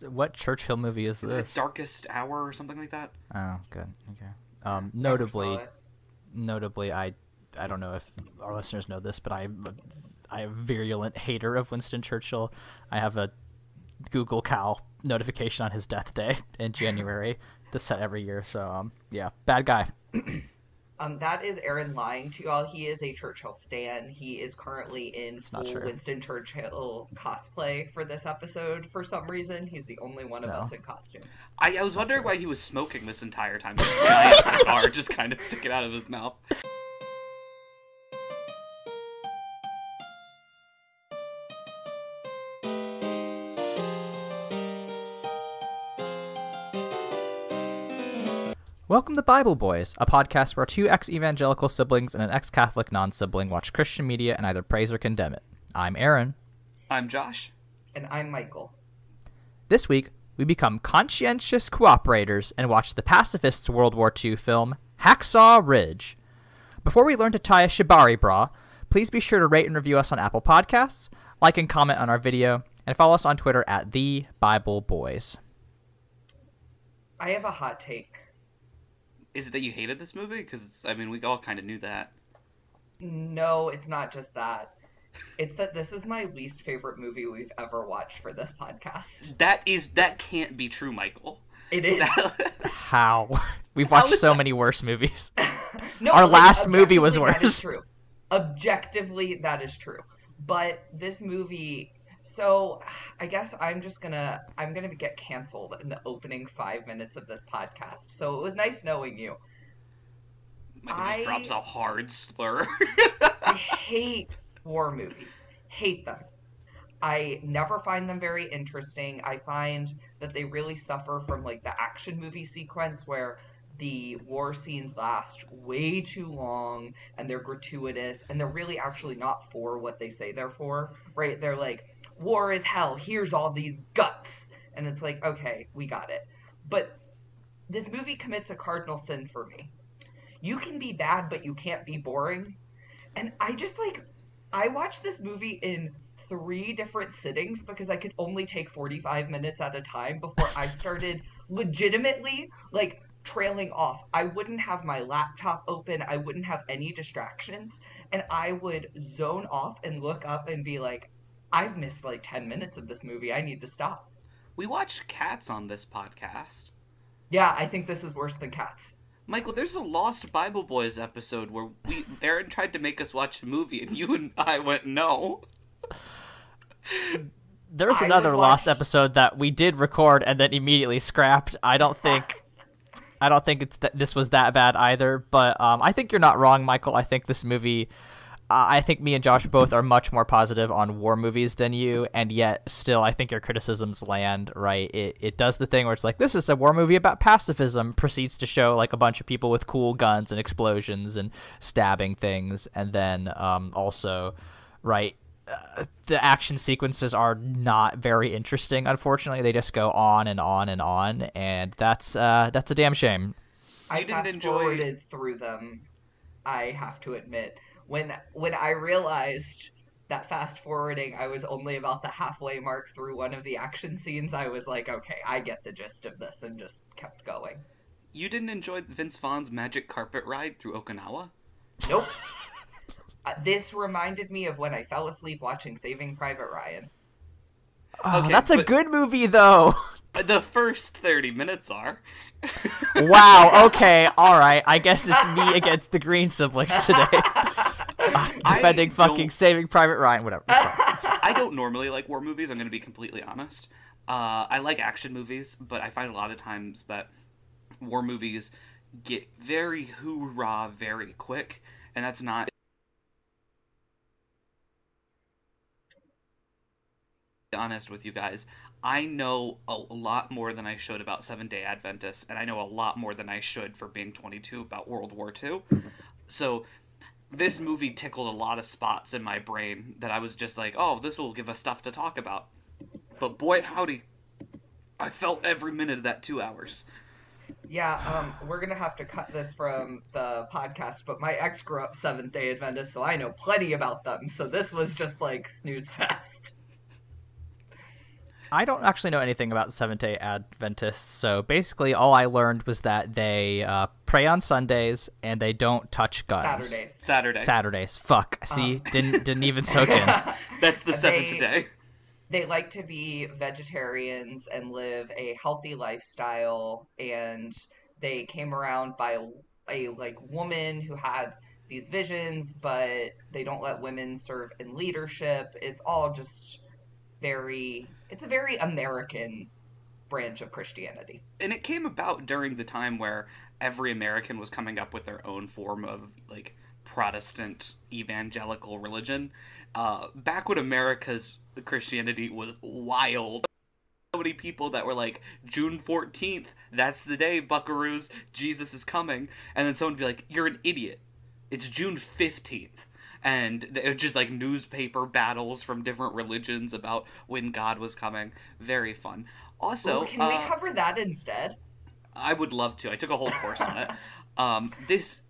What Churchill movie is The this? Darkest Hour or something like that. Oh, good. Okay. Never saw it. Notably, I don't know if our listeners know this, but I'm a virulent hater of Winston Churchill. I have a Google Cal notification on his death day in January that's set every year. So, yeah, bad guy. That is Aaron lying to y'all. He is a Churchill stan. He is currently in It's not full true. Winston Churchill cosplay for this episode for some reason. He's the only one of No. us in costume. I was wondering why he was smoking this entire time. This giant cigar just kind of sticking out of his mouth. Welcome to Bible Boys, a podcast where two ex-evangelical siblings and an ex-Catholic non-sibling watch Christian media and either praise or condemn it. I'm Aaron. I'm Josh. And I'm Michael. This week, we become conscientious cooperators and watch the pacifists' World War II film, Hacksaw Ridge. Before we learn to tie a shibari bra, please be sure to rate and review us on Apple Podcasts, like and comment on our video, and follow us on Twitter at The Bible Boys. I have a hot take. Is it that you hated this movie? Because, I mean, we all kind of knew that. No, it's not just that. It's that this is my least favorite movie we've ever watched for this podcast. That can't be true, Michael. It is. How? We've watched so many worse movies. No, Our last objectively, movie was That is worse. true. Objectively, that is true. But this movie, so I guess I'm gonna get canceled in the opening 5 minutes of this podcast. So it was nice knowing you. Michael just drops a hard slur. I hate war movies. Hate them. I never find them very interesting. I find that they really suffer from like the action movie sequence where the war scenes last way too long and they're gratuitous and they're really actually not for what they say they're for, right? They're like, war is hell, here's all these guts. And it's like, okay, we got it. But this movie commits a cardinal sin for me. You can be bad, but you can't be boring. And I watched this movie in 3 different sittings because I could only take 45 minutes at a time before I started legitimately, like, trailing off. I wouldn't have my laptop open. I wouldn't have any distractions. And I would zone off and look up and be like, I've missed like 10 minutes of this movie. I need to stop. We watched Cats on this podcast. Yeah, I think this is worse than Cats. Michael, there's a Lost Bible Boys episode where Aaron tried to make us watch a movie and you and I went no. There's I another would lost watch- episode that we did record and then immediately scrapped. I don't think this was that bad either, but I think you're not wrong, Michael. I think this movie, I think me and Josh both are much more positive on war movies than you, and yet still I think your criticisms land, right? It does the thing where it's like, this is a war movie about pacifism, proceeds to show like a bunch of people with cool guns and explosions and stabbing things, and then also, right, the action sequences are not very interesting, unfortunately. They just go on and on and on, and that's a damn shame. I didn't fast-forwarded through them, I have to admit. When I realized that fast-forwarding, I was only about the halfway mark through one of the action scenes, I was like, okay, I get the gist of this, and just kept going. You didn't enjoy Vince Vaughn's magic carpet ride through Okinawa? Nope. This reminded me of when I fell asleep watching Saving Private Ryan. Oh, Okay, that's a but- good movie, though. The first 30 minutes are. Wow, okay, alright. I guess it's me against the Green siblings today. Defending fucking don't- Saving Private Ryan, whatever. It's fine. It's fine. I don't normally like war movies, I'm going to be completely honest. I like action movies, but I find a lot of times that war movies get very hoorah very quick, and that's not honest with you guys. I know a lot more than I should about Seventh-day Adventists, and I know a lot more than I should for being 22 about World War II. So this movie tickled a lot of spots in my brain that I was just like, oh, this will give us stuff to talk about. But boy, howdy, I felt every minute of that 2 hours. Yeah, we're gonna have to cut this from the podcast, but my ex grew up Seventh-day Adventist, so I know plenty about them, so this was just like snooze fest. I don't actually know anything about Seventh-day Adventists, so basically all I learned was that they pray on Sundays and they don't touch guns. Saturdays. Fuck. See, didn't even soak in. That's the seventh day. They like to be vegetarians and live a healthy lifestyle, and they came around by a like woman who had these visions, but they don't let women serve in leadership. It's all just it's a very American branch of Christianity. And it came about during the time where every American was coming up with their own form of like Protestant evangelical religion. Back when America's Christianity was wild. So many people that were like, June 14th, that's the day, buckaroos, Jesus is coming. And then someone would be like, you're an idiot. It's June 15th. And it was just like newspaper battles from different religions about when God was coming. Very fun. Also, can we cover that instead? I would love to. I took a whole course on it. This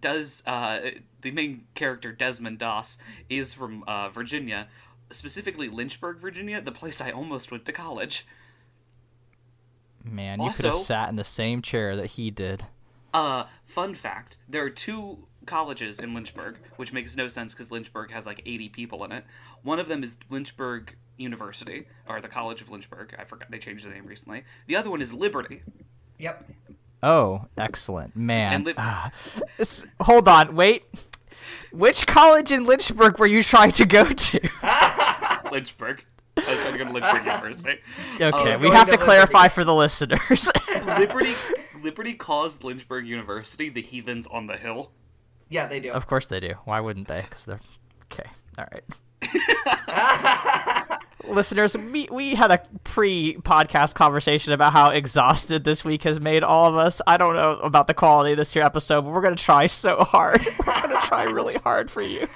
does, the main character, Desmond Doss, is from Virginia, specifically Lynchburg, Virginia, the place I almost went to college. Man, you could have sat in the same chair that he did. Fun fact, there are 2 colleges in Lynchburg, which makes no sense because Lynchburg has like 80 people in it. One of them is Lynchburg University, or the College of Lynchburg. I forgot, they changed the name recently. The other one is Liberty. Yep. Oh, excellent. Man. Hold on, wait. Which college in Lynchburg were you trying to go to? Lynchburg. I was trying to go to Lynchburg University. Okay, we have to clarify for the listeners. Liberty calls Lynchburg University the heathens on the hill. Yeah, they do. Of course they do. Why wouldn't they? Because they're... Okay, all right. Listeners, we had a pre-podcast conversation about how exhausted this week has made all of us. I don't know about the quality of this here episode, but we're going to try so hard. We're going to try really hard for you.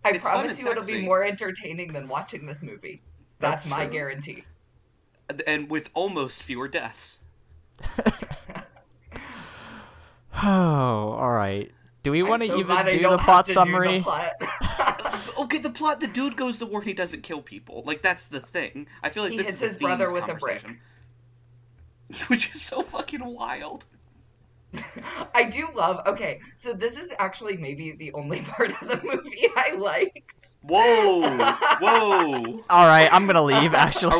I promise you it'll be more entertaining than watching this movie. That's my guarantee. And with almost fewer deaths. Oh, all right. Do we want to even do the plot summary? Okay, the plot, the dude goes to war and he doesn't kill people. Like, that's the thing. I feel like he this hits is his brother with a brick. Which is so fucking wild. I do love... Okay, so this is actually maybe the only part of the movie I liked. Whoa! Whoa! All right, I'm gonna leave, actually.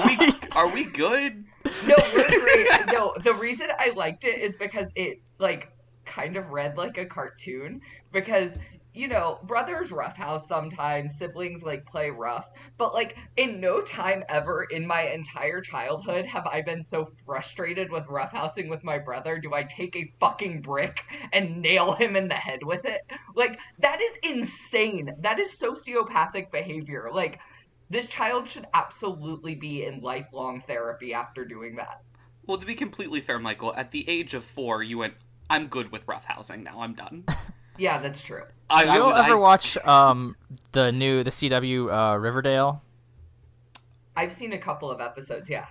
Are we good? No, we're great. No, the reason I liked it is because it, like, kind of read like a cartoon, because, you know, brothers roughhouse sometimes, siblings like play rough, but like in no time ever in my entire childhood have I been so frustrated with roughhousing with my brother. Do I take a fucking brick and nail him in the head with it? Like, that is insane. That is sociopathic behavior. Like, this child should absolutely be in lifelong therapy after doing that. Well, to be completely fair, Michael, at the age of 4, you went, I'm good with roughhousing now, I'm done. Yeah, that's true. You'll ever watch the CW Riverdale? I've seen a couple of episodes, yeah.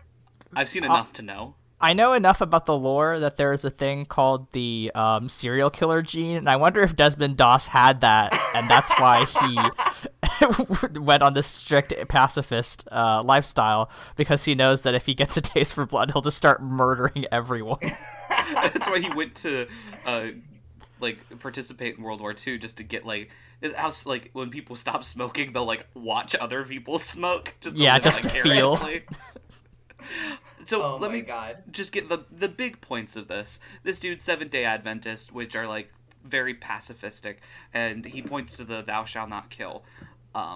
I've seen enough to know. I know enough about the lore that there is a thing called the serial killer gene, and I wonder if Desmond Doss had that, and that's why he went on this strict pacifist lifestyle, because he knows that if he gets a taste for blood, he'll just start murdering everyone. That's why he went to participate in World War II, just to get his house, like, when people stop smoking, they'll watch other people smoke, just to feel. So let me just get the big points of this. This dude's Seventh-day Adventist, which are very pacifistic, and he points to the "Thou shalt not kill,"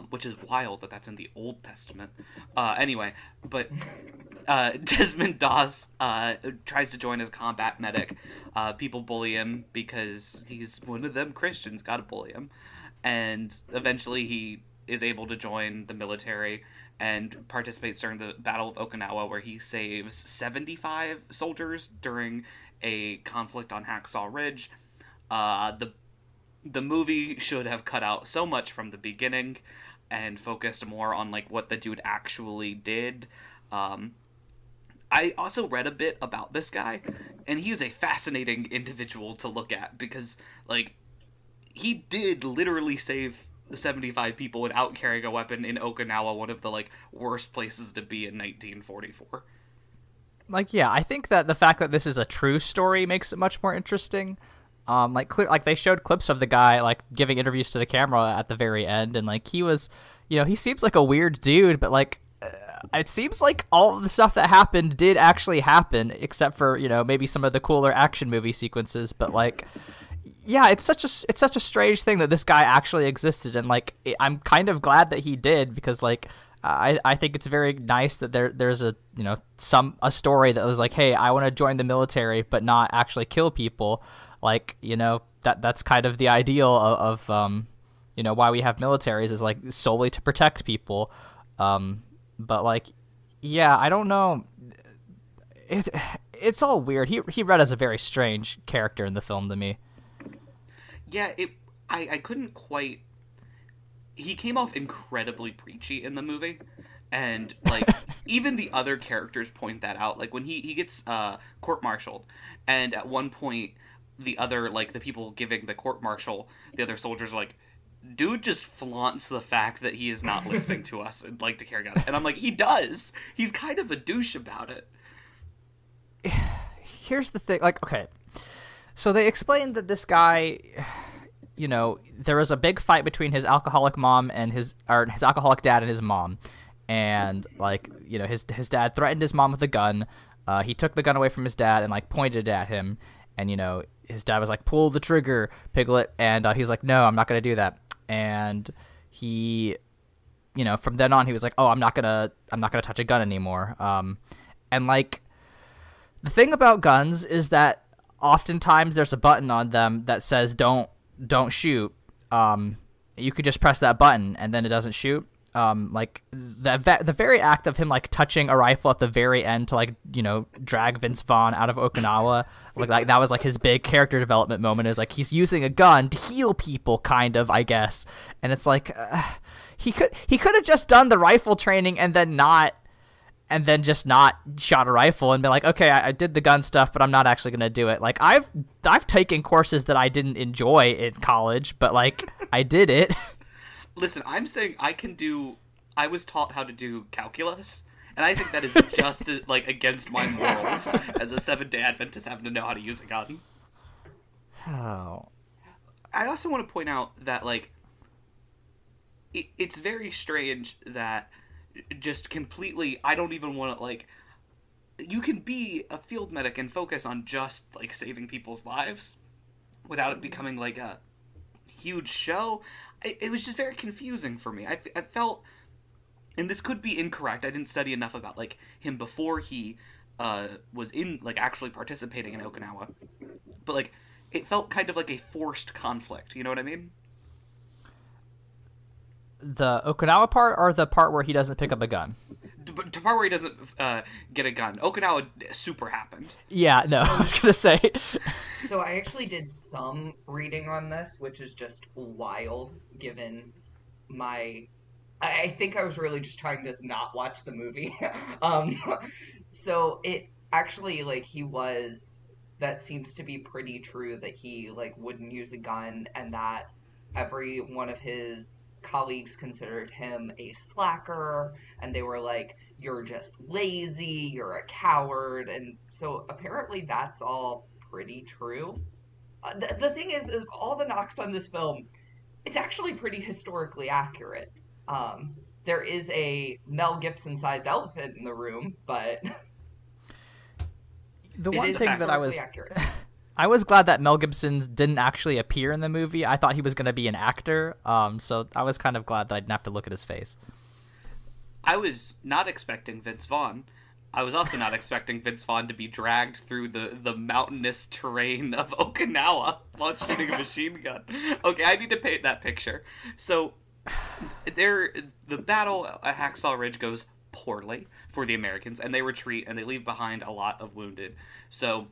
which is wild that that's in the Old Testament. Anyway, but Desmond Doss tries to join as combat medic. People bully him because he's one of them Christians. Gotta bully him, and eventually he is able to join the military and participates during the Battle of Okinawa, where he saves 75 soldiers during a conflict on Hacksaw Ridge. The movie should have cut out so much from the beginning and focused more on what the dude actually did. I also read a bit about this guy, and he is a fascinating individual to look at, because he did literally save 75 people without carrying a weapon in Okinawa, one of the like worst places to be in 1944. Like, yeah, I think that the fact that this is a true story makes it much more interesting. Like they showed clips of the guy like giving interviews to the camera at the very end, and like he was, he seems like a weird dude, but like it seems like all of the stuff that happened did actually happen, except for maybe some of the cooler action movie sequences. But like, yeah, it's such a strange thing that this guy actually existed, and like I'm kind of glad that he did, because like I think it's very nice that there's a a story that was like, hey, I want to join the military but not actually kill people. Like, that's kind of the ideal of why we have militaries, is like solely to protect people. But like, yeah, I don't know. It's all weird. He read as a very strange character in the film to me. Yeah, I couldn't quite. He came off incredibly preachy in the movie, and like even the other characters point that out. Like when he gets court-martialed, and at one point the other, like the people giving the court-martial, the other soldiers are like, dude just flaunts the fact that he is not listening to us and like to carry on. And I'm like, he does. He's kind of a douche about it. Here's the thing. Like, okay, so they explained that this guy, there was a big fight between his alcoholic mom and his alcoholic dad and his mom. And like, his dad threatened his mom with a gun. He took the gun away from his dad and like pointed it at him. And, his dad was like, pull the trigger, Piglet. And he's like, no, I'm not going to do that. And he, from then on, he was like, oh, I'm not gonna touch a gun anymore. And like, the thing about guns is that oftentimes there's a button on them that says don't shoot. You could just press that button and then it doesn't shoot. Like the very act of him like touching a rifle at the very end to like drag Vince Vaughn out of Okinawa, like that was like his big character development moment, is like he's using a gun to heal people, kind of, I guess. And it's like he could have just done the rifle training and then just not shot a rifle and been like, okay, I did the gun stuff, but I'm not actually gonna do it. Like I've taken courses that I didn't enjoy in college, but like I did it. Listen, I'm saying I was taught how to do calculus, and I think that is just like against my morals as a Seventh-day Adventist having to know how to use a gun. Oh. I also want to point out that like it's very strange that just completely, I don't even want to like, you can be a field medic and focus on just like saving people's lives without it becoming like a huge show. It was just very confusing for me. I felt, and this could be incorrect, I didn't study enough about like him before he was in like actually participating in Okinawa, but like it felt kind of like a forced conflict, you know what I mean? The Okinawa part, or the part where he doesn't pick up a gun? The part where he doesn't get a gun. Okinawa super happened. Yeah, no, I was gonna say. So I actually did some reading on this, which is just wild, given my... I think I was really just trying to not watch the movie. So it actually, like, that seems to be pretty true, that he, like, wouldn't use a gun, and that every one of his colleagues considered him a slacker, and they were like, you're just lazy, you're a coward. And so apparently that's all pretty true. The thing is all the knocks on this film, it's actually pretty historically accurate. There is a Mel Gibson-sized elephant in the room, but the one thing that accurate. I was glad that Mel Gibson didn't actually appear in the movie. I thought he was going to be an actor, so I was kind of glad that I didn't have to look at his face. I was not expecting Vince Vaughn. I was also not expecting Vince Vaughn to be dragged through the mountainous terrain of Okinawa while shooting a machine gun. Okay, I need to paint that picture. So, the battle at Hacksaw Ridge goes poorly for the Americans, and they retreat, and they leave behind a lot of wounded. So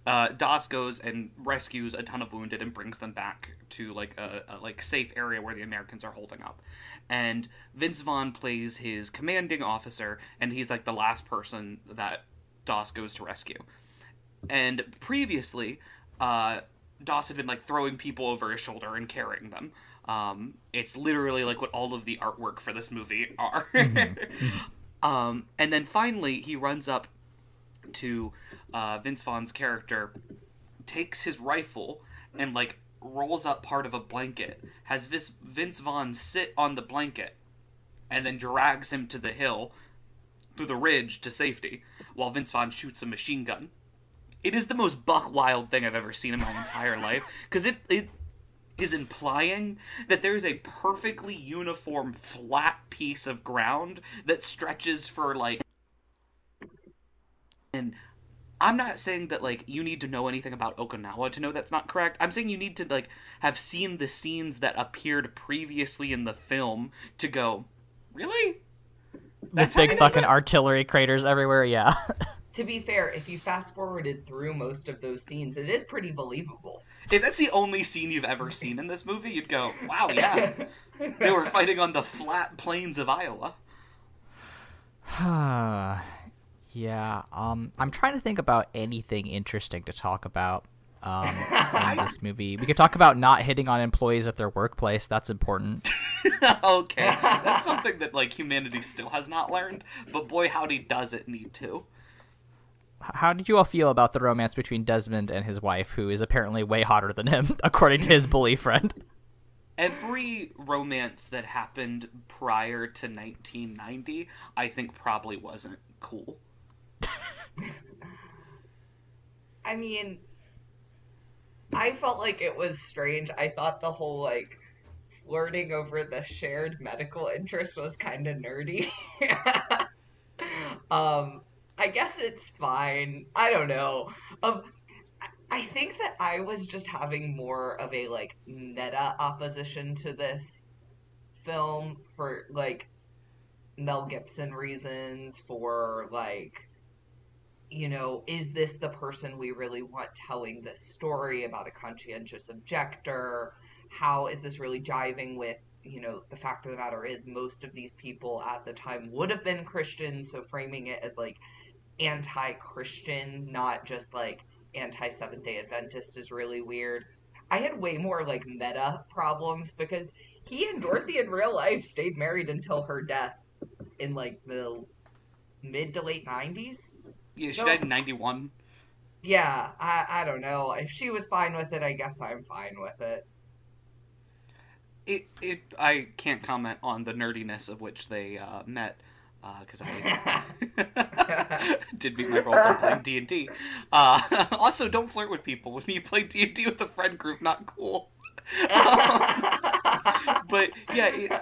Doss goes and rescues a ton of wounded and brings them back to like a safe area where the Americans are holding up. And Vince Vaughn plays his commanding officer, and he's like the last person that Doss goes to rescue. And previously, Doss had been like throwing people over his shoulder and carrying them. It's literally like what all of the artwork for this movie are. And then finally, he runs up to Vince Vaughn's character, takes his rifle, and like rolls up part of a blanket, has Vince Vaughn sit on the blanket, and then drags him to the hill, through the ridge to safety, while Vince Vaughn shoots a machine gun. It is the most buck wild thing I've ever seen in my entire life, because it is implying that there is a perfectly uniform flat piece of ground that stretches for like, and I'm not saying that like you need to know anything about Okinawa to know that's not correct. I'm saying you need to like have seen the scenes that appeared previously in the film to go, really? With big fucking artillery craters everywhere, yeah. To be fair, if you fast forwarded through most of those scenes, it is pretty believable. If that's the only scene you've ever seen in this movie, you'd go, wow, yeah. They were fighting on the flat plains of Iowa. Yeah, I'm trying to think about anything interesting to talk about in this movie. We could talk about not hitting on employees at their workplace. That's important. Okay, that's something that like humanity still has not learned, but boy howdy does it need to. How did you all feel about the romance between Desmond and his wife, who is apparently way hotter than him, according to his bully friend? Every romance that happened prior to 1990, I think probably wasn't cool. I mean, I felt like it was strange. I thought the whole, like, flirting over the shared medical interest was kind of nerdy. I guess it's fine. I don't know. I think that I was just having more of a, like, meta opposition to this film for, like, Mel Gibson reasons, for, like, you know, is this the person we really want telling this story about a conscientious objector? How is this really jiving with, you know, the fact of the matter is most of these people at the time would have been Christians, so framing it as, like, anti-Christian, not just, like, anti-Seventh-day Adventist is really weird. I had way more, like, meta problems because he and Dorothy in real life stayed married until her death in, like, the mid to late 90s. Yeah, she died in 91. Yeah, I don't know. If she was fine with it, I guess I'm fine with it. I can't comment on the nerdiness of which they met, because I did meet my girlfriend playing D&D. Also, don't flirt with people when you play D&D with a friend group. Not cool. But yeah,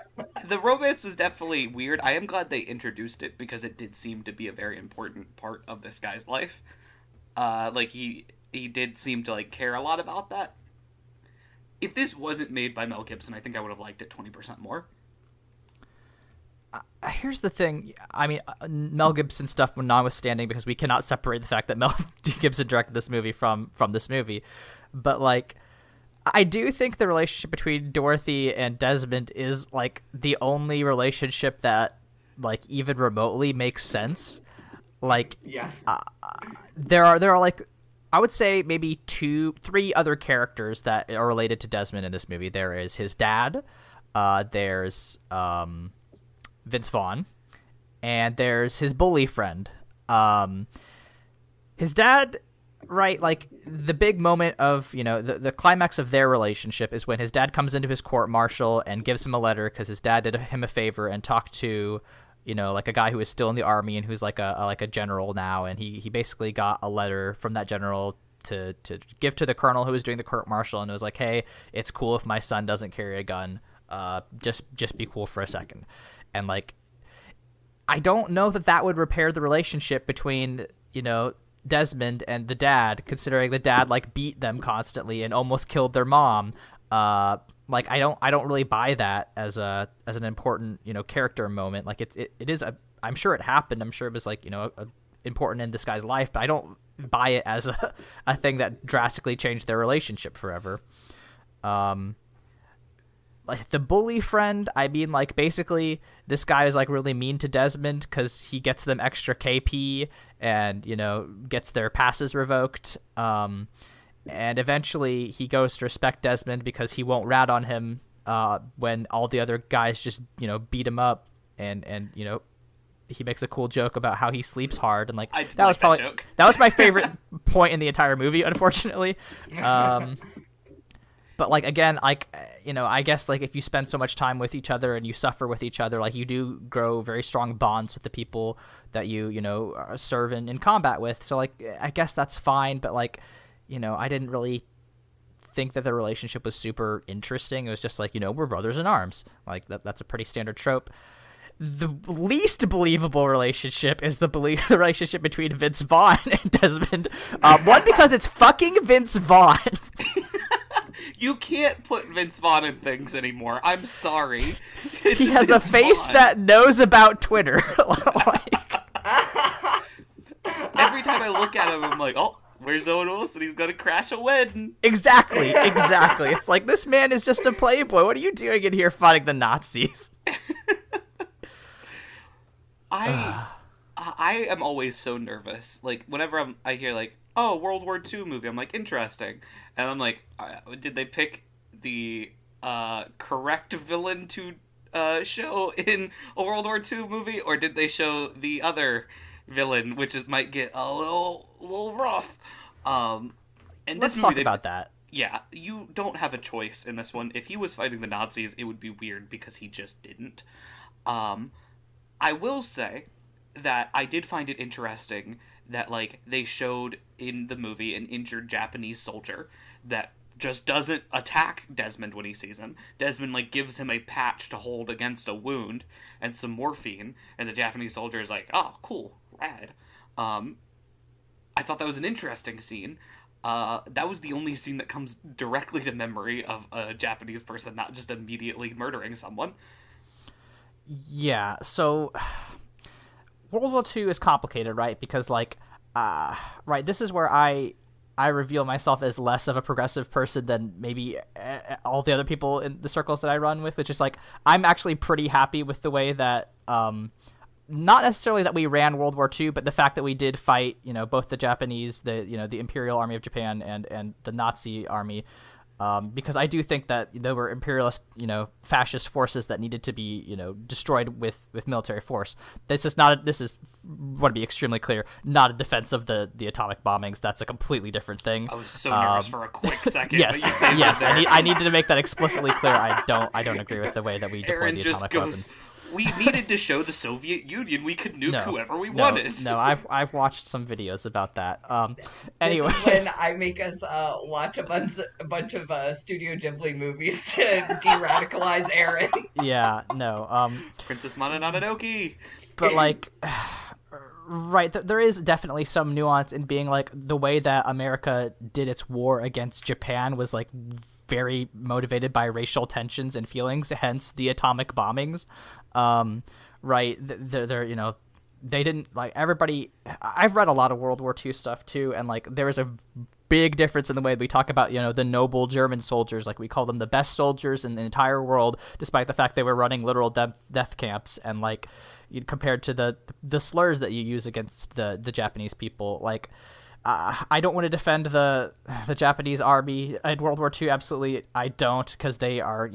the romance was definitely weird. I am glad they introduced it because it did seem to be a very important part of this guy's life. Like he did seem to like care a lot about that. If this wasn't made by Mel Gibson, I think I would have liked it 20% more. Here's the thing. I mean, Mel Gibson stuff notwithstanding, because we cannot separate the fact that Mel Gibson directed this movie from this movie. But, like, I do think the relationship between Dorothy and Desmond is, like, the only relationship that, like, even remotely makes sense. Like, yes. There are, like, I would say maybe 3 other characters that are related to Desmond in this movie. There is his dad, there's Vince Vaughn, and there's his bully friend. His dad, right, like, the big moment of, you know, the climax of their relationship is when his dad comes into his court-martial and gives him a letter because his dad did him a favor and talked to, you know, like, a guy who is still in the army and who's like a general now, and he basically got a letter from that general to give to the colonel who was doing the court-martial, and it was like, hey, it's cool if my son doesn't carry a gun, just be cool for a second. And, like, I don't know that would repair the relationship between, you know, Desmond and the dad, considering the dad, like, beat them constantly and almost killed their mom. Like, I don't really buy that as an important, you know, character moment. Like, it is I'm sure it happened. I'm sure it was, like, you know, important in this guy's life, but I don't buy it as a thing that drastically changed their relationship forever. Like, the bully friend, I mean, like, basically this guy is, like, really mean to Desmond because he gets them extra KP and, you know, gets their passes revoked. And eventually he goes to respect Desmond because he won't rat on him when all the other guys just beat him up, and he makes a cool joke about how he sleeps hard, and like that was probably that was my favorite point in the entire movie, unfortunately. But like again, like I guess like if you spend so much time with each other and you suffer with each other, like you do grow very strong bonds with the people that you serve in combat with. So like I guess that's fine, but like I didn't really think that the relationship was super interesting. It was just like we're brothers in arms. Like that's a pretty standard trope. The least believable relationship is the relationship between Vince Vaughn and Desmond. One, because it's fucking Vince Vaughn. You can't put Vince Vaughn in things anymore. I'm sorry. He has Vince a face Vaughn that knows about Twitter. Like, every time I look at him, I'm like, oh, where's Owen Wilson? He's gonna crash a wedding. Exactly. It's like, this man is just a playboy. What are you doing in here fighting the Nazis? I am always so nervous. Like, whenever I hear, like, oh, World War II movie, I'm like, interesting. And I'm like, did they pick the correct villain to show in a World War II movie? Or did they show the other villain, which might get a little rough? And let's talk about that. Yeah, you don't have a choice in this one. If he was fighting the Nazis, it would be weird because he just didn't. I will say that I did find it interesting that, like, they showed in the movie an injured Japanese soldier that just doesn't attack Desmond when he sees him. Desmond, like, gives him a patch to hold against a wound and some morphine, and the Japanese soldier is like, oh, cool, rad. I thought that was an interesting scene. That was the only scene that comes directly to memory of a Japanese person not just immediately murdering someone. Yeah, so World War II is complicated, right? Because, like, right, this is where I reveal myself as less of a progressive person than maybe all the other people in the circles that I run with, which is, like, I'm actually pretty happy with the way that, not necessarily that we ran World War II, but the fact that we did fight, both the Japanese, the Imperial Army of Japan and the Nazi army, because I do think that there were imperialist, fascist forces that needed to be, destroyed with military force. This is want to be extremely clear, not a defense of the atomic bombings. That's a completely different thing. I was so nervous for a quick second. Yes, yes, I needed to make that explicitly clear. I don't agree with the way that we deployed the atomic weapons. We needed to show the Soviet Union we could nuke whoever we wanted. No, I've watched some videos about that. Anyway, this is when I make us watch a bunch of Studio Ghibli movies to de-radicalize Aaron. Yeah, no. Princess Mononoke. But like, right, there is definitely some nuance in being like the way that America did its war against Japan was like very motivated by racial tensions and feelings, hence the atomic bombings. Right, they're they didn't, like, everybody. I've read a lot of World War II stuff too, and like there is a big difference in the way we talk about the noble German soldiers. Like, we call them the best soldiers in the entire world, despite the fact they were running literal death camps, and like compared to the slurs that you use against the Japanese people. Like, I don't want to defend the Japanese army in World War II. Absolutely, I don't, because they are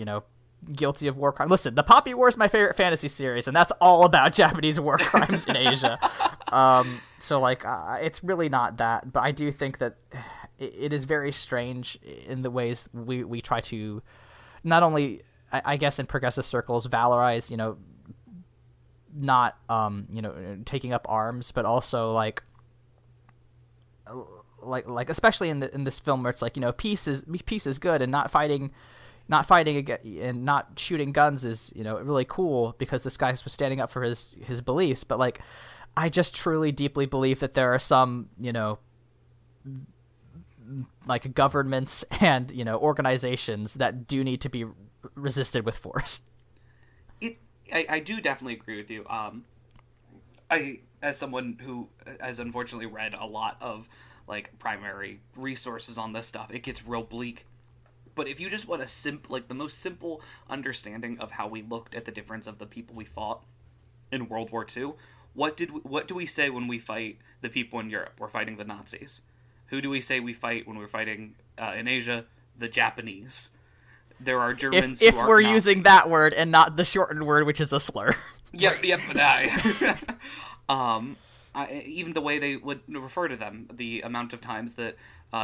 guilty of war crime. Listen, the Poppy War is my favorite fantasy series, and that's all about Japanese war crimes in Asia. So like, it's really not that, but I do think that it is very strange in the ways we try to not only, I guess, in progressive circles, valorize, not, taking up arms, but also like especially in this film where it's like, peace is good, and not fighting again and not shooting guns is, really cool because this guy was standing up for his beliefs. But like, I just truly deeply believe that there are some, like governments and, organizations that do need to be resisted with force. I do definitely agree with you. As someone who has unfortunately read a lot of like primary resources on this stuff, it gets real bleak. But if you just want the most simple understanding of how we looked at the difference of the people we fought in World War II, what do we say when we fight the people in Europe? We're fighting the Nazis. Who do we say we fight when we're fighting in Asia? The Japanese. there are Germans if who are we're Nazis. using that word and not the shortened word, which is a slur. Yep, yep. That. Even the way they would refer to them, the amount of times that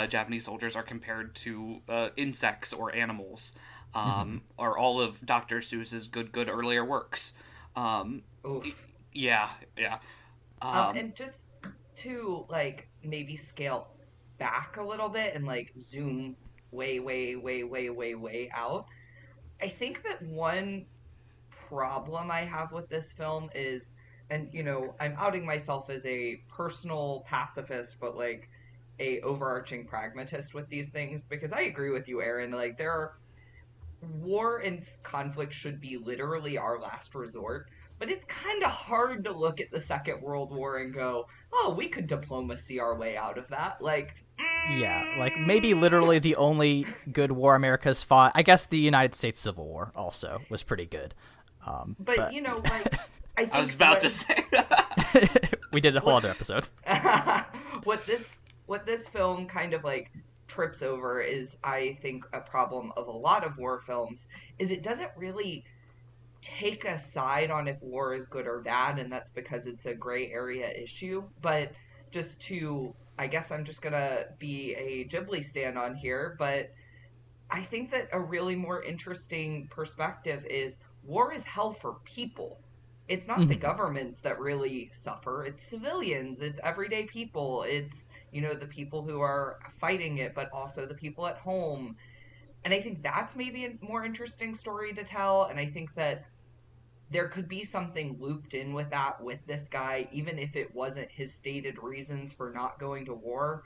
Japanese soldiers are compared to insects or animals, or all of Dr. Seuss's good earlier works. Yeah, yeah. And just to like maybe scale back a little bit and like zoom way out. I think that one problem I have with this film is, and you know, I'm outing myself as a personal pacifist, but like a overarching pragmatist with these things because I agree with you, Aaron. Like there are war and conflict should be literally our last resort. But it's kind of hard to look at the Second World War and go, oh, we could diplomacy our way out of that. Like, Yeah, like maybe literally the only good war America's fought. I guess the United States Civil War also was pretty good. but you know, like, I was about to say we did a whole other episode. what this film kind of like trips over is, I think, a problem of a lot of war films is it doesn't really take a side on if war is good or bad, and that's because it's a gray area issue. But just to, I guess I'm just gonna be a Ghibli stand on here, but I think that a really more interesting perspective is war is hell for people. It's not the governments that really suffer, it's civilians, it's everyday people, it's, you know, the people who are fighting it, but also the people at home. And I think that's maybe a more interesting story to tell. And I think that there could be something looped in with that with this guy, even if it wasn't his stated reasons for not going to war.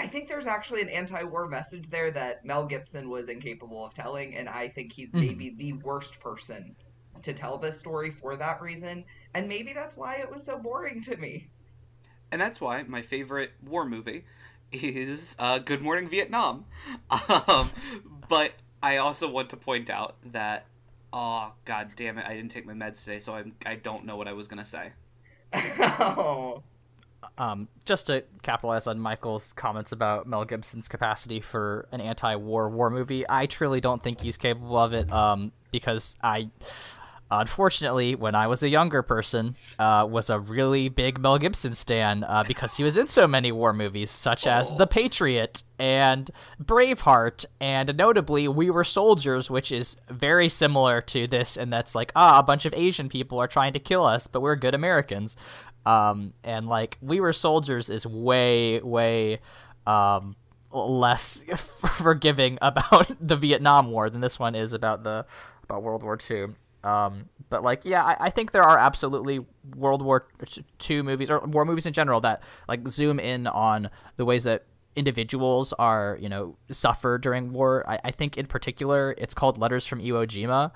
I think there's actually an anti-war message there that Mel Gibson was incapable of telling, and I think he's maybe the worst person to tell this story for that reason. And maybe that's why it was so boring to me. and that's why my favorite war movie is Good Morning Vietnam. But I also want to point out that, oh god damn it, I didn't take my meds today, so I don't know what I was gonna say. Oh. Just to capitalize on Michael's comments about Mel Gibson's capacity for an anti-war war movie, I truly don't think he's capable of it, because unfortunately, when I was a younger person, was a really big Mel Gibson stan, because he was in so many war movies, such as The Patriot and Braveheart, and notably We Were Soldiers, which is very similar to this, and that's like, a bunch of Asian people are trying to kill us, but we're good Americans. And like We Were Soldiers is way less forgiving about the Vietnam War than this one is about World War II. But like, yeah, I think there are absolutely World War II movies or war movies in general that like zoom in on the ways that individuals are, you know, suffer during war. I think in particular, it's called Letters from Iwo Jima,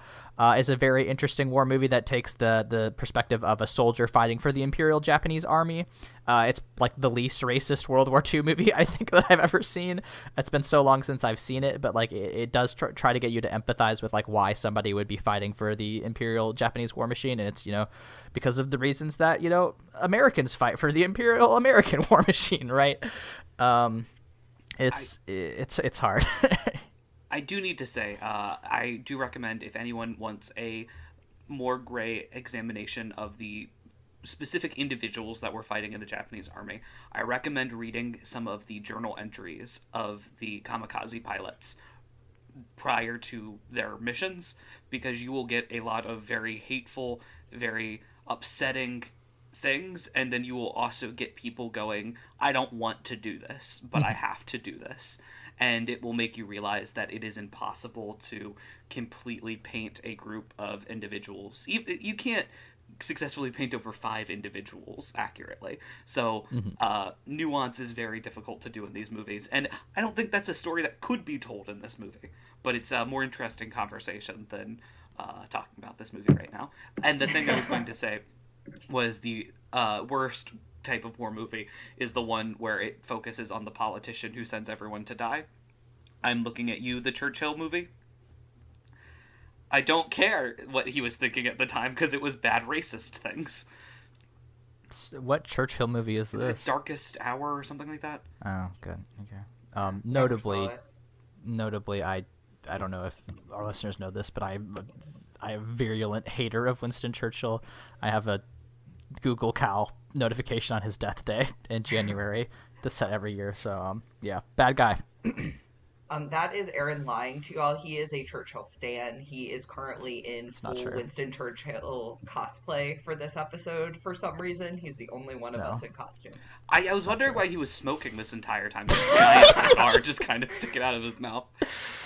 is a very interesting war movie that takes the perspective of a soldier fighting for the Imperial Japanese Army. It's like the least racist World War II movie I think that I've ever seen. It's been so long since I've seen it, but like it does try to get you to empathize with like why somebody would be fighting for the Imperial Japanese war machine, and it's, you know, because of the reasons that, you know, Americans fight for the Imperial American war machine, right? It's hard. I do need to say, I do recommend, if anyone wants a more gray examination of the specific individuals that were fighting in the Japanese army, I recommend reading some of the journal entries of the kamikaze pilots prior to their missions, because you will get a lot of very hateful, very upsetting things, and then you will also get people going, I don't want to do this, but I have to do this. And it will make you realize that it is impossible to completely paint a group of individuals. You can't successfully paint over 5 individuals accurately. So nuance is very difficult to do in these movies. And I don't think that's a story that could be told in this movie. But it's a more interesting conversation than talking about this movie right now. And the thing I was going to say was the worst type of war movie is the one where it focuses on the politician who sends everyone to die. I'm looking at you, the Churchill movie. I don't care what he was thinking at the time, because it was bad racist things. What Churchill movie is this? The Darkest Hour or something like that. Oh, good. Okay. Notably, I I don't know if our listeners know this, but I'm a virulent hater of Winston Churchill. I have a Google Cal notification on his death day in January that's set every year. So yeah, bad guy. That is Aaron lying to y'all. He is a Churchill stan. He is currently in full Winston Churchill cosplay for this episode for some reason. He's the only one of us in costume. I was wondering why he was smoking this entire time. This giant cigar just kind of sticking out of his mouth.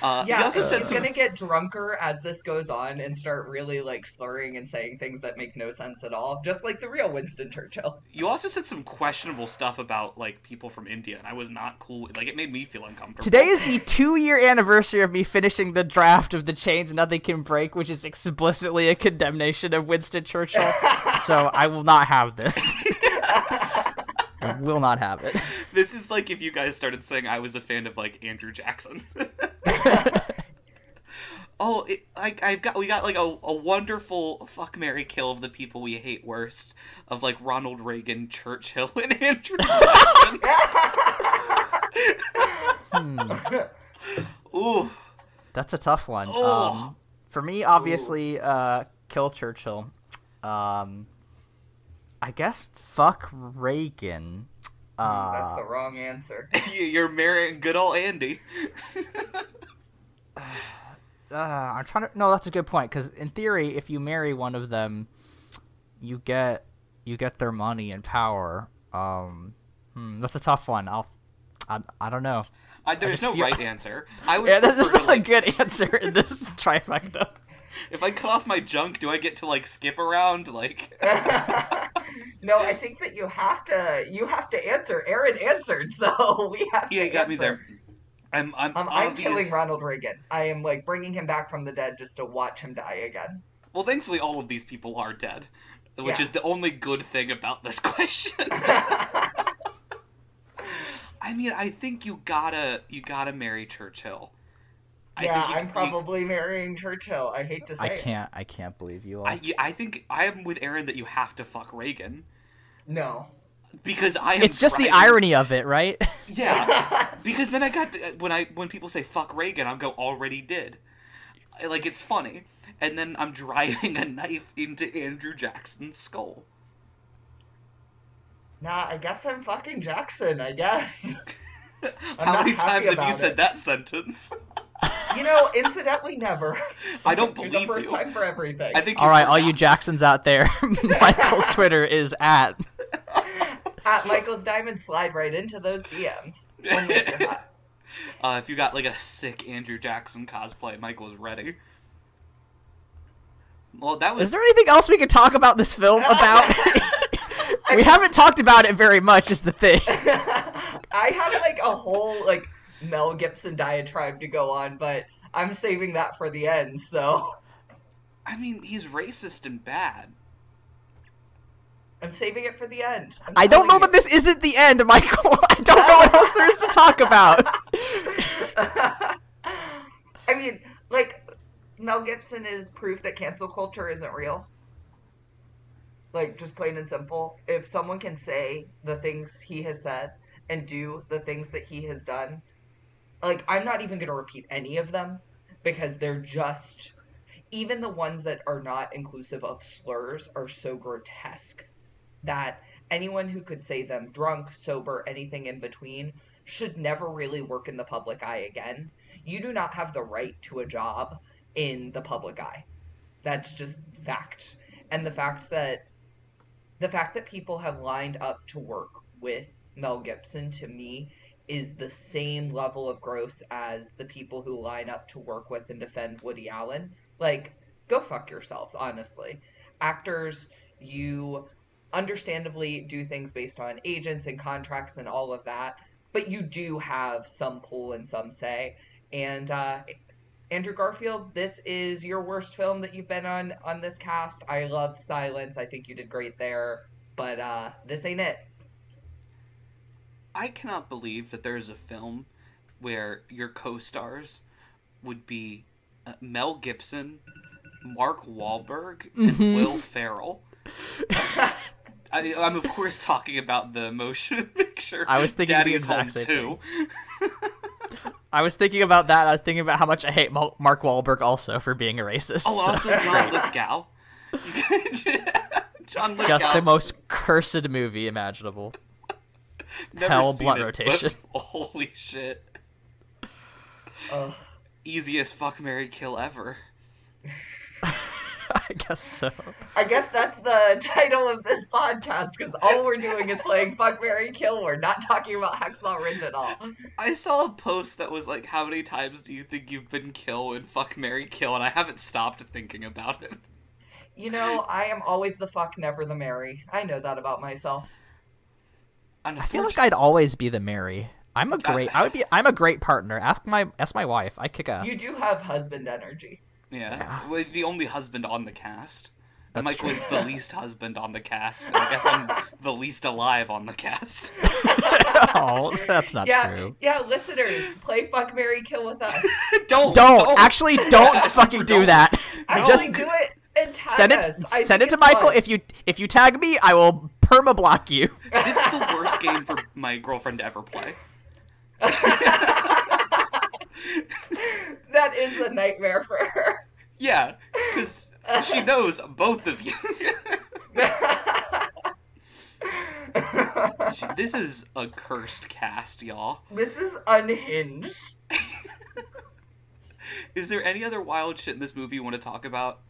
He also said he's gonna get drunker as this goes on and start really like slurring and saying things that make no sense at all, just like the real Winston Churchill. You also said some questionable stuff about like people from India, and I was not cool. Like it made me feel uncomfortable. Today is the 2-year anniversary of me finishing the draft of The Chains Nothing Can Break, which is explicitly a condemnation of Winston Churchill. So I will not have this. I will not have it. This is like if you guys started saying I was a fan of like Andrew Jackson. We got like a wonderful fuck, marry, kill of the people we hate worst of like Ronald Reagan, Churchill, and Andrew Jackson. Ooh, that's a tough one. For me, obviously, kill Churchill. I guess fuck Reagan. That's the wrong answer. You're marrying good old Andy. I'm trying to. No, that's a good point. Because in theory, if you marry one of them, you get their money and power. That's a tough one. I don't know. There's no right answer. There's not a good answer in this trifecta. If I cut off my junk, do I get to like skip around? Like, no, I think that you have to answer. Aaron answered, so we have. Yeah, you got me there. I'm killing Ronald Reagan. I am like bringing him back from the dead just to watch him die again. Well, thankfully, all of these people are dead, which is the only good thing about this question. I mean, I think you gotta marry Churchill. I'm probably marrying Churchill. I hate to say it. I can't believe you all. I think I am with Aaron that you have to fuck Reagan. No. Because I am. It's just the irony of it, right? Yeah. Because then I got when people say fuck Reagan, I'll go already did. Like it's funny, and then I'm driving a knife into Andrew Jackson's skull. Nah, I guess I'm fucking Jackson. I guess. How many times have you said that sentence? You know, incidentally, never. I don't believe you. The first time for everything. I think. All right, all you Jacksons out there, Michael's Twitter is at Michael's Diamond. Slide right into those DMs. Only if you're hot. If you got like a sick Andrew Jackson cosplay, Michael's ready. Well, that was. Is there anything else we could talk about this film about? We haven't talked about it very much, is the thing. I have like a whole like Mel Gibson diatribe to go on, but I'm saving that for the end, so. I mean, he's racist and bad. I'm saving it for the end. I don't know that this isn't the end, Michael. I don't know what else there is to talk about. I mean, like, Mel Gibson is proof that cancel culture isn't real. Like, just plain and simple. If someone can say the things he has said and do the things that he has done, like, I'm not even going to repeat any of them because they're just, even the ones that are not inclusive of slurs are so grotesque that anyone who could say them drunk, sober, anything in between should never really work in the public eye again. You do not have the right to a job in the public eye. That's just fact. And the fact that people have lined up to work with Mel Gibson, to me, is the same level of gross as the people who line up to work with and defend Woody Allen. Like, go fuck yourselves, honestly. Actors, you understandably do things based on agents and contracts and all of that, but you do have some pull and some say. And Andrew Garfield, this is your worst film that you've been on this cast. I loved Silence. I think you did great there, but this ain't it. I cannot believe that there's a film where your co-stars would be Mel Gibson, Mark Wahlberg, and Will Ferrell. I'm of course talking about the motion picture. I was thinking Daddy's the exact Home same 2. I was thinking about that. I was thinking about how much I hate Mark Wahlberg also for being a racist. Oh, also John Lithgow. John Lithgow. Just the most cursed movie imaginable. Never Hell, seen blood it, rotation. but holy shit. Ugh. Easiest fuck, marry, kill ever. I guess so. I guess that's the title of this podcast, because all we're doing is playing Fuck, Marry, Kill. We're not talking about Hacksaw Ridge at all. I saw a post that was like, how many times do you think you've been kill in Fuck, marry, kill? And I haven't stopped thinking about it. You know, I am always the fuck, never the marry. I know that about myself. I feel like I'd always be the Mary. I'm a great partner. Ask my wife. I kick ass. You do have husband energy. Yeah. Well, the only husband on the cast. That's Mike true. was the least husband on the cast. And I guess I'm the least alive on the cast. Oh, that's not true. Yeah, listeners, play Fuck, Marry, Kill with us. Don't. Actually, don't fucking do that. Actually, do it and tag us. Send it to Michael. Fun. If you tag me, I will perma-block you. This is the worst game for my girlfriend to ever play. That is a nightmare for her. Yeah, because she knows both of you. This is a cursed cast, y'all. This is unhinged. Is there any other wild shit in this movie you want to talk about?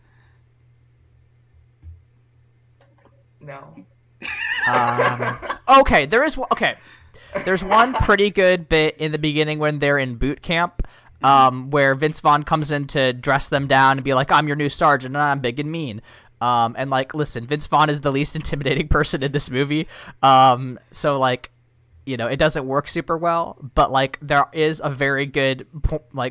No. Okay, there's one pretty good bit in the beginning when they're in boot camp, where Vince Vaughn comes in to dress them down and be like, "I'm your new sergeant, and I'm big and mean." And like, listen, Vince Vaughn is the least intimidating person in this movie. So like, you know, it doesn't work super well, but like, there is a very good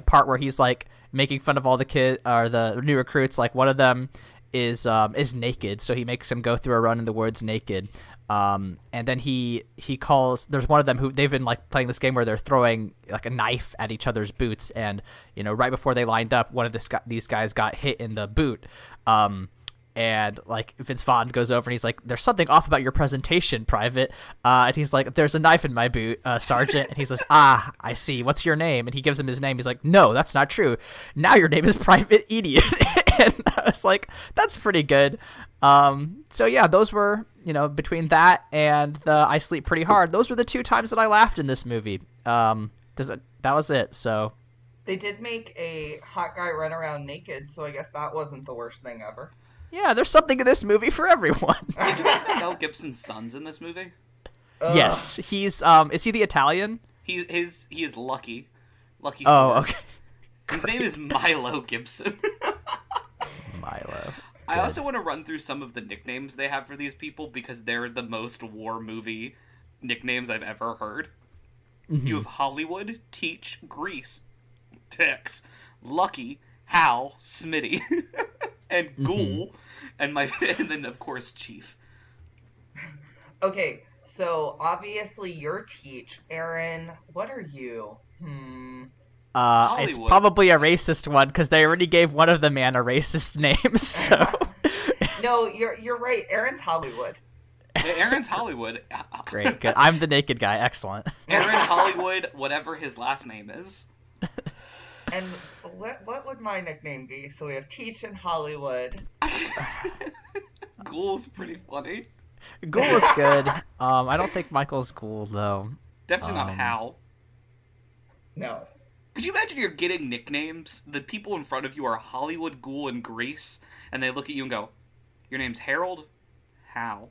part where he's like making fun of all the kids or the new recruits. Like, one of them is naked, so he makes him go through a run in the woods naked. And then he calls. There's one of them who they've been like playing this game where they're throwing like a knife at each other's boots, and you know, right before they lined up, one of these guys got hit in the boot. And like Vince Vaughn goes over and he's like, "There's something off about your presentation, Private." And he's like, "There's a knife in my boot, Sergeant." And he says, "Ah, I see. What's your name?" And he gives him his name. He's like, "No, that's not true. Now your name is Private Idiot." And I was like, "That's pretty good." So yeah, those were, you know, between that and the I Sleep Pretty Hard, those were the two times that I laughed in this movie. That was it. So They did make a hot guy run around naked, so I guess that wasn't the worst thing ever. yeah, there's something in this movie for everyone. Did you guys know Mel Gibson's son's in this movie? Yes, he's is he the Italian? He is Lucky. Lucky. Oh, Ford. okay. His name is Milo Gibson. Milo. I also want to run through some of the nicknames they have for these people because they're the most war movie nicknames I've ever heard. Mm-hmm. You have Hollywood, Teach, Grease, Tex, Lucky, Hal, Smitty, and Ghoul, and then of course Chief. Okay, so obviously you're Teach. Aaron, what are you? It's probably a racist one because they already gave one of the man a racist name. So No, you're right. Aaron's Hollywood. Aaron's Hollywood. great, good. I'm the naked guy. Excellent. Aaron Hollywood, whatever his last name is. And what would my nickname be? So we have Teach and Hollywood. Ghoul's pretty funny. Ghoul is good. I don't think Michael's Ghoul though. Definitely not Hal. No. Could you imagine you're getting nicknames? The people in front of you are Hollywood, Ghoul, and Grease, and they look at you and go, "Your name's Harold? How?"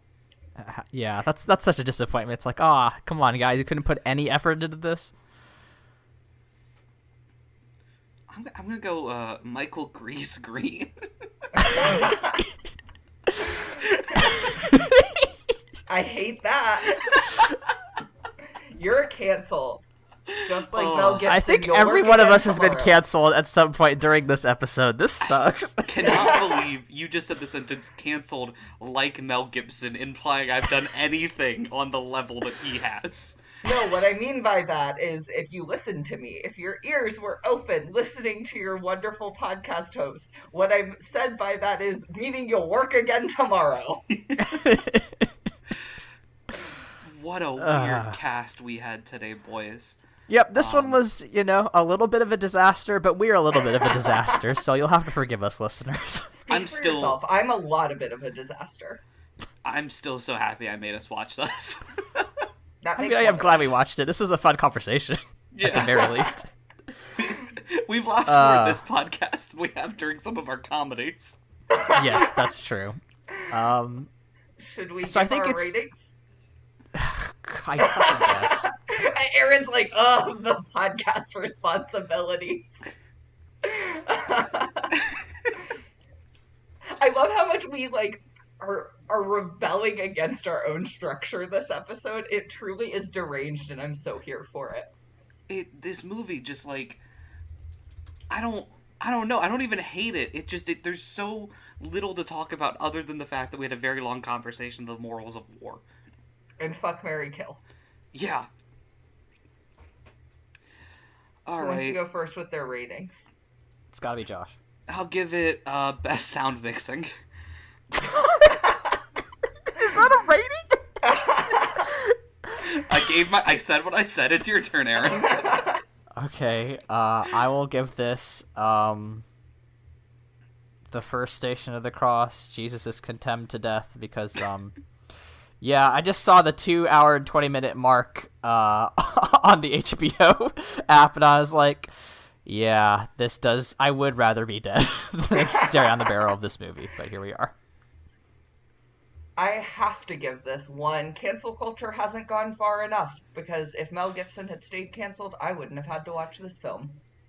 Yeah, that's such a disappointment. It's like, come on, guys, you couldn't put any effort into this. I'm gonna go Michael Grease Green. I hate that. You're canceled. Just like Mel Gibson. I think every one of us has been canceled at some point during this episode. This sucks. I cannot believe you just said the sentence "canceled" like Mel Gibson, implying I've done anything on the level that he has. No, what I mean by that is if you listen to me, if your ears were open listening to your wonderful podcast host, what I've said by that is meaning you'll work again tomorrow. What a weird cast we had today, boys. Yep, this one was, a little bit of a disaster, but we're a little bit of a disaster, so you'll have to forgive us, listeners. Speak for yourself. I'm a lot of bit of a disaster. I'm still so happy I made us watch this. I'm glad we watched it. This was a fun conversation, at the very least. We've laughed more in this podcast than we have during some of our comedies. Yes, that's true. Should we give our ratings? I fucking guess. Aaron's like, the podcast responsibilities. I love how much we are rebelling against our own structure this episode. It truly is deranged, and I'm so here for it. This movie just I don't know. I don't even hate it. There's so little to talk about other than the fact that we had a very long conversation of the morals of war. And fuck, marry, kill. Yeah. All right. Who wants to go first with their ratings? It's gotta be Josh. I'll give it best sound mixing. Is that a rating? I said what I said. It's your turn, Aaron. Okay, I will give this, the first Station of the Cross. Jesus is condemned to death because, yeah, I just saw the 2 hour and 20-minute mark, on the HBO app, and I was like, yeah, I would rather be dead than staring on the barrel of this movie, but here we are. I have to give this one. Cancel culture hasn't gone far enough, because if Mel Gibson had stayed canceled, I wouldn't have had to watch this film.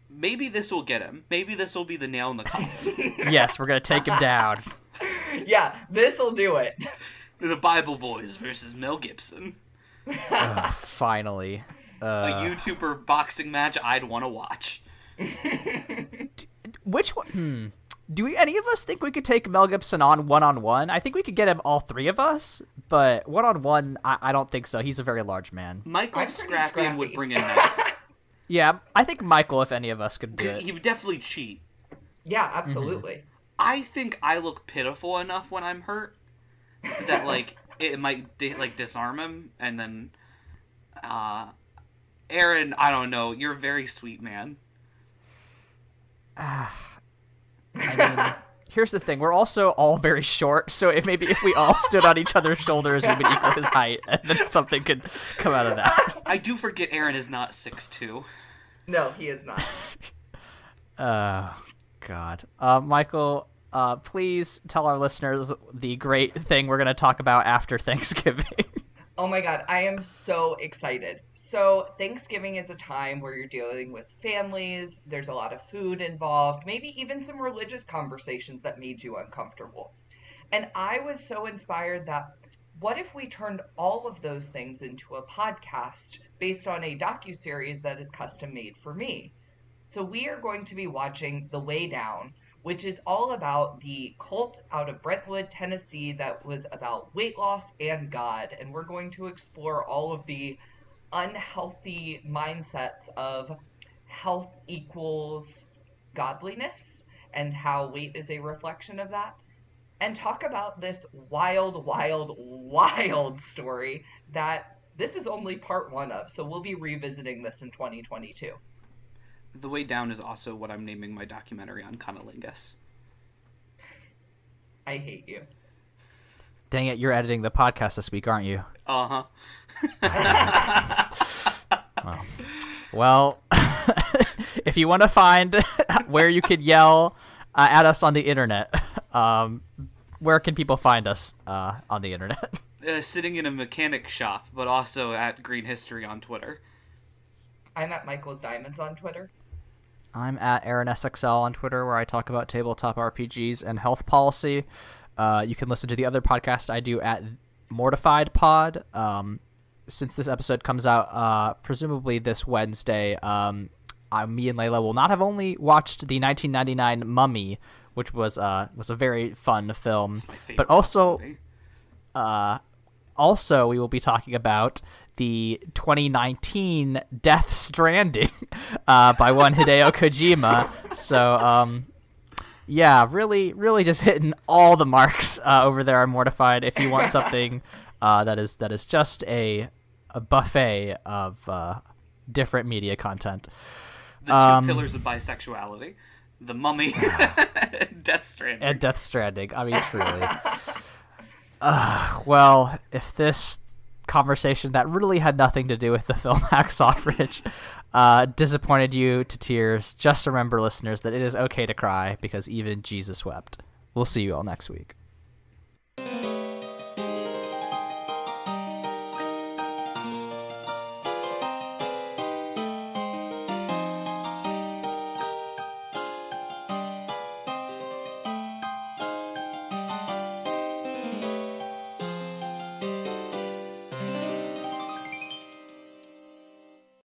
Maybe this will get him. Maybe this will be the nail in the coffin. Yes, we're going to take him down. Yeah, this will do it. The Bible Boys versus Mel Gibson. Finally. A YouTuber boxing match I'd want to watch. Which one? Do any of us think we could take Mel Gibson on one-on-one? I think we could get him, all three of us, but one-on-one, I don't think so. He's a very large man. Michael Scrappy would bring a knife. Yeah, I think Michael, if any of us could do it. He would definitely cheat. Yeah, absolutely. Mm-hmm. I think I look pitiful enough when I'm hurt that, it might, disarm him, and then, Aaron, I don't know, you're a very sweet man. I mean, here's the thing. We're also all very short, so if we all stood on each other's shoulders, we would equal his height, and then something could come out of that. I do forget Aaron is not 6'2". No, he is not. God. Michael, please tell our listeners the great thing we're going to talk about after Thanksgiving. Oh my God, I am so excited. So Thanksgiving is a time where you're dealing with families, there's a lot of food involved, maybe even some religious conversations that made you uncomfortable. And I was so inspired that what if we turned all of those things into a podcast based on a docuseries that is custom made for me? So we are going to be watching The Way Down, which is all about the cult out of Brentwood, Tennessee, that was about weight loss and God. And we're going to explore all of the unhealthy mindsets of health equals godliness and how weight is a reflection of that. And talk about this wild, wild, wild story that this is only part one of. So we'll be revisiting this in 2022. The Way Down is also what I'm naming my documentary on cunnilingus. I hate you. Dang it, you're editing the podcast this week, aren't you? Uh-huh. Well, if you want to find where you could yell at us on the internet, where can people find us on the internet? Sitting in a mechanic shop, but also at Green History on Twitter. I'm at Michael's Diamonds on Twitter. I'm at AaronSXL on Twitter, where I talk about tabletop RPGs and health policy. You can listen to the other podcast I do at Mortified Pod. Since this episode comes out presumably this Wednesday, me and Layla will not have only watched the 1999 Mummy, which was a very fun film, but also we will be talking about the 2019 Death Stranding by one Hideo Kojima. So, yeah, really just hitting all the marks over there on Mortified. If you want something that is just a buffet of different media content. The two pillars of bisexuality. The Mummy and Death Stranding. And Death Stranding. I mean, truly. Well, if this conversation that really had nothing to do with the film Hacksaw Ridge disappointed you to tears, just remember, listeners, that it is okay to cry because even Jesus wept. We'll see you all next week.